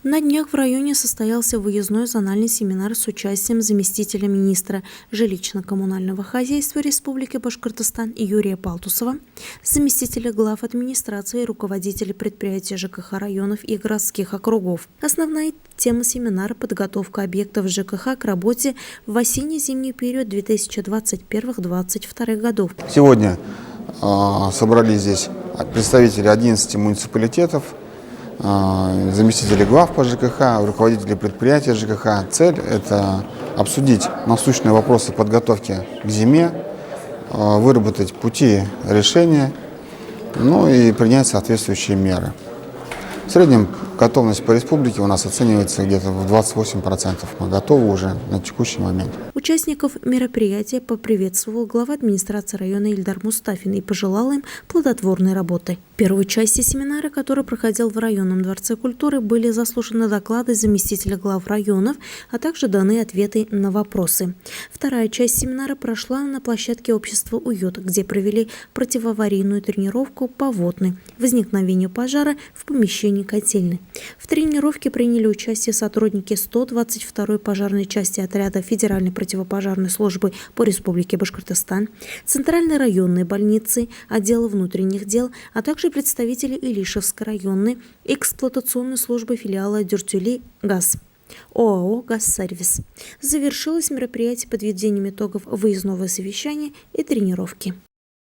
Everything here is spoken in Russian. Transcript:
На днях в районе состоялся выездной зональный семинар с участием заместителя министра жилищно-коммунального хозяйства Республики Башкортостан Юрия Палтусова, заместителя глав администрации и руководителей предприятий ЖКХ районов и городских округов. Основная тема семинара – подготовка объектов ЖКХ к работе в осенне-зимний период 2021-2022 годов. Сегодня собрались здесь представители 11 муниципалитетов, заместители глав по ЖКХ, руководители предприятий ЖКХ. Цель – это обсудить насущные вопросы подготовки к зиме, выработать пути решения, ну и принять соответствующие меры. В среднем готовность по республике у нас оценивается где-то в 28%. Мы готовы уже на текущий момент. Участников мероприятия поприветствовал глава администрации района Ильдар Мустафин и пожелал им плодотворной работы. В первой части семинара, который проходил в районном дворце культуры, были заслушаны доклады заместителя глав районов, а также даны ответы на вопросы. Вторая часть семинара прошла на площадке общества «Уют», где провели противоаварийную тренировку по водной возникновению пожара в помещении котельной. В тренировке приняли участие сотрудники 122-й пожарной части отряда Федеральной противопожарной службы по Республике Башкортостан, Центральной районной больницы, отдела внутренних дел, а также представители Илишевской районной эксплуатационной службы филиала Дюртюли ГАЗ. ОАО «Газсервис». Завершилось мероприятие подведением итогов выездного совещания и тренировки.